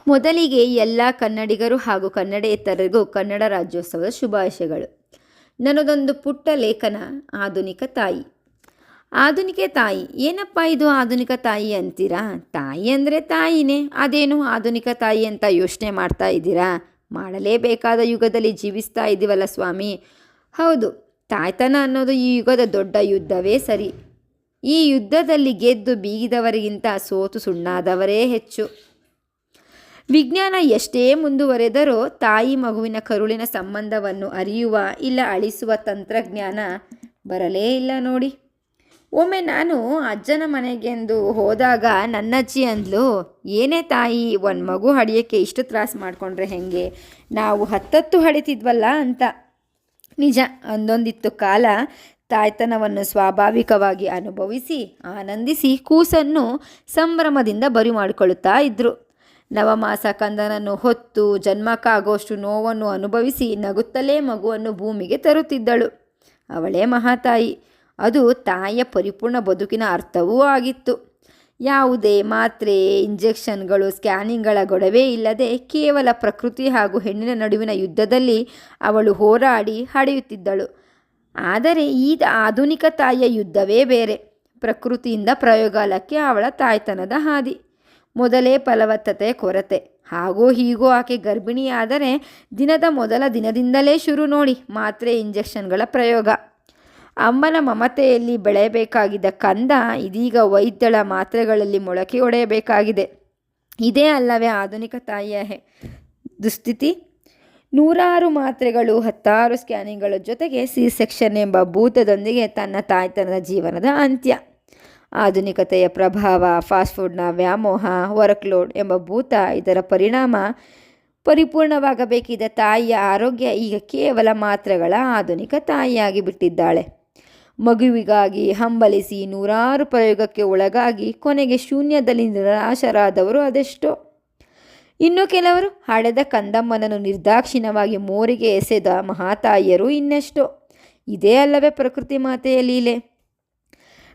ಮೊದಲಿಗೆ ಎಲ್ಲ ಕನ್ನಡಿಗರು ಹಾಗೂ ಕನ್ನಡೇತರರಿಗೂ ಕನ್ನಡ ರಾಜ್ಯೋತ್ಸವದ ಶುಭಾಶಯಗಳು. ನನ್ನದೊಂದು ಪುಟ್ಟ ಲೇಖನ, ಆಧುನಿಕ ತಾಯಿ. ಆಧುನಿಕ ತಾಯಿ, ಏನಪ್ಪ ಇದು ಆಧುನಿಕ ತಾಯಿ ಅಂತೀರಾ? ತಾಯಿ ಅಂದರೆ ತಾಯಿನೇ, ಅದೇನು ಆಧುನಿಕ ತಾಯಿ ಅಂತ ಯೋಚನೆ ಮಾಡ್ತಾ ಇದ್ದೀರಾ? ಮಾಡಲೇಬೇಕಾದ ಯುಗದಲ್ಲಿ ಜೀವಿಸ್ತಾ ಇದ್ದೀವಲ್ಲ ಸ್ವಾಮಿ. ಹೌದು, ತಾಯ್ತನ ಅನ್ನೋದು ಈ ಯುಗದ ದೊಡ್ಡ ಯುದ್ಧವೇ ಸರಿ. ಈ ಯುದ್ಧದಲ್ಲಿ ಗೆದ್ದು ಬೀಗಿದವರಿಗಿಂತ ಸೋತು ಸುಣ್ಣಾದವರೇ ಹೆಚ್ಚು. ವಿಜ್ಞಾನ ಎಷ್ಟೇ ಮುಂದುವರೆದರೂ ತಾಯಿ ಮಗುವಿನ ಕರುಳಿನ ಸಂಬಂಧವನ್ನು ಅರಿಯುವ ಇಲ್ಲ ಅಳಿಸುವ ತಂತ್ರಜ್ಞಾನ ಬರಲೇ ಇಲ್ಲ ನೋಡಿ. ಒಮ್ಮೆ ನಾನು ಅಜ್ಜನ ಮನೆಗೆಂದು ಹೋದಾಗ ನನ್ನಜ್ಜಿ ಅಂದ್ಲು, ಏನೇ ತಾಯಿ, ಒಂದು ಮಗು ಹಡಿಯೋಕ್ಕೆ ಇಷ್ಟು ತ್ರಾಸು ಮಾಡಿಕೊಂಡ್ರೆ ಹೇಗೆ? ನಾವು 10 ಹಡಿತಿದ್ವಲ್ಲ ಅಂತ. ನಿಜ, ಒಂದೊಂದಿತ್ತು ಕಾಲ ತಾಯ್ತನವನ್ನು ಸ್ವಾಭಾವಿಕವಾಗಿ ಅನುಭವಿಸಿ ಆನಂದಿಸಿ ಕೂಸನ್ನು ಸಂಭ್ರಮದಿಂದ ಬರಿ ಮಾಡಿಕೊಳ್ಳುತ್ತಾ ಇದ್ದರು. ನವಮಾಸ ಕಂದನನ್ನು ಹೊತ್ತು ಜನ್ಮಕ್ಕಾಗೋಷ್ಟು ನೋವನ್ನು ಅನುಭವಿಸಿ ನಗುತ್ತಲೇ ಮಗುವನ್ನು ಭೂಮಿಗೆ ತರುತ್ತಿದ್ದಳು. ಅವಳೇ ಮಹಾತಾಯಿ. ಅದು ತಾಯಿಯ ಪರಿಪೂರ್ಣ ಬದುಕಿನ ಅರ್ಥವೂ ಆಗಿತ್ತು. ಯಾವುದೇ ಮಾತ್ರೆ, ಇಂಜೆಕ್ಷನ್ಗಳು, ಸ್ಕ್ಯಾನಿಂಗ್ಗಳ ಗೊಡವೆ ಇಲ್ಲದೆ ಕೇವಲ ಪ್ರಕೃತಿ ಹಾಗೂ ಹೆಣ್ಣಿನ ನಡುವಿನ ಯುದ್ಧದಲ್ಲಿ ಅವಳು ಹೋರಾಡಿ ಹಡೆಯುತ್ತಿದ್ದಳು. ಆದರೆ ಈ ಆಧುನಿಕ ತಾಯಿಯ ಯುದ್ಧವೇ ಬೇರೆ. ಪ್ರಕೃತಿಯಿಂದ ಪ್ರಯೋಗಾಲಯಕ್ಕೆ ಅವಳ ತಾಯ್ತನದ ಹಾದಿ. ಮೊದಲೇ ಫಲವತ್ತತೆಯ ಕೊರತೆ. ಹಾಗೋ ಹೀಗೋ ಆಕೆ ಗರ್ಭಿಣಿಯಾದರೆ ದಿನದ ಮೊದಲ ದಿನದಿಂದಲೇ ಶುರು ನೋಡಿ ಮಾತ್ರೆ, ಇಂಜೆಕ್ಷನ್ಗಳ ಪ್ರಯೋಗ. ಅಮ್ಮನ ಮಮತೆಯಲ್ಲಿ ಬೆಳೆಯಬೇಕಾಗಿದ್ದ ಕಂದ ಇದೀಗ ವೈದ್ಯಳ ಮಾತ್ರೆಗಳಲ್ಲಿ ಮೊಳಕೆ ಒಡೆಯಬೇಕಾಗಿದೆ. ಇದೇ ಅಲ್ಲವೇ ಆಧುನಿಕ ತಾಯಿಯ ದುಸ್ಥಿತಿ? 100 ಮಾತ್ರೆಗಳು, 10 ಸ್ಕ್ಯಾನಿಂಗ್ಗಳ ಜೊತೆಗೆ ಸೆಕ್ಷನ್ ಎಂಬ ಭೂತದೊಂದಿಗೆ ತನ್ನ ತಾಯ್ತನದ ಜೀವನದ ಅಂತ್ಯ. ಆಧುನಿಕತೆಯ ಪ್ರಭಾವ, ಫಾಸ್ಟ್ ಫುಡ್ನ ವ್ಯಾಮೋಹ, ವರ್ಕ್ಲೋಡ್ ಎಂಬ ಭೂತ, ಇದರ ಪರಿಣಾಮ ಪರಿಪೂರ್ಣವಾಗಬೇಕಿದ್ದ ತಾಯಿಯ ಆರೋಗ್ಯ ಈಗ ಕೇವಲ ಮಾತ್ರೆಗಳ ಆಧುನಿಕ ತಾಯಿಯಾಗಿ ಬಿಟ್ಟಿದ್ದಾಳೆ. ಮಗುವಿಗಾಗಿ ಹಂಬಲಿಸಿ 100 ಪ್ರಯೋಗಕ್ಕೆ ಒಳಗಾಗಿ ಕೊನೆಗೆ ಶೂನ್ಯದಲ್ಲಿ ನಿರಾಶರಾದವರು ಅದೆಷ್ಟೋ. ಇನ್ನು ಕೆಲವರು ಹಡೆದ ಕಂದಮ್ಮನನ್ನು ನಿರ್ದಾಕ್ಷಿಣ್ಯವಾಗಿ ಮೋರಿಗೆ ಎಸೆದ ಮಹಾತಾಯಿಯರು ಇನ್ನೆಷ್ಟೋ. ಇದೇ ಅಲ್ಲವೇ ಪ್ರಕೃತಿ ಮಾತೆಯ ಲೀಲೆ?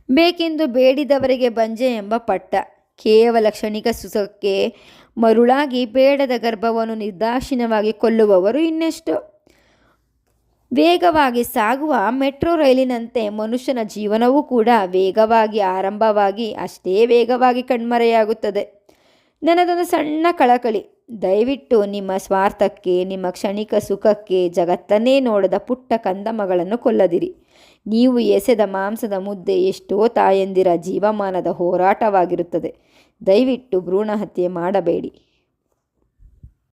ಬೇಕೆಂದು ಬೇಡಿದವರಿಗೆ ಬಂಜೆ ಎಂಬ ಪಟ್ಟ. ಕೇವಲ ಕ್ಷಣಿಕ ಸುಖಕ್ಕೆ ಮರುಳಾಗಿ ಬೇಡದ ಗರ್ಭವನ್ನು ನಿರ್ದಾಕ್ಷಿಣ್ಯವಾಗಿ ಕೊಲ್ಲುವವರು ಇನ್ನೆಷ್ಟೋ. ವೇಗವಾಗಿ ಸಾಗುವ ಮೆಟ್ರೋ ರೈಲಿನಂತೆ ಮನುಷ್ಯನ ಜೀವನವೂ ಕೂಡ ವೇಗವಾಗಿ ಆರಂಭವಾಗಿ ಅಷ್ಟೇ ವೇಗವಾಗಿ ಕಣ್ಮರೆಯಾಗುತ್ತದೆ. ನನ್ನದೊಂದು ಸಣ್ಣ ಕಳಕಳಿ, ದಯವಿಟ್ಟು ನಿಮ್ಮ ಸ್ವಾರ್ಥಕ್ಕೆ, ನಿಮ್ಮ ಕ್ಷಣಿಕ ಸುಖಕ್ಕೆ ಜಗತ್ತನ್ನೇ ನೋಡದ ಪುಟ್ಟ ಕಂದಮ್ಮಗಳನ್ನು ಕೊಲ್ಲದಿರಿ. ನೀವು ಎಸೆದ ಮಾಂಸದ ಮುದ್ದೆ ಎಷ್ಟೋ ತಾಯಂದಿರ ಜೀವಮಾನದ ಹೋರಾಟವಾಗಿರುತ್ತದೆ. ದಯವಿಟ್ಟು ಭ್ರೂಣ ಹತ್ಯೆ ಮಾಡಬೇಡಿ.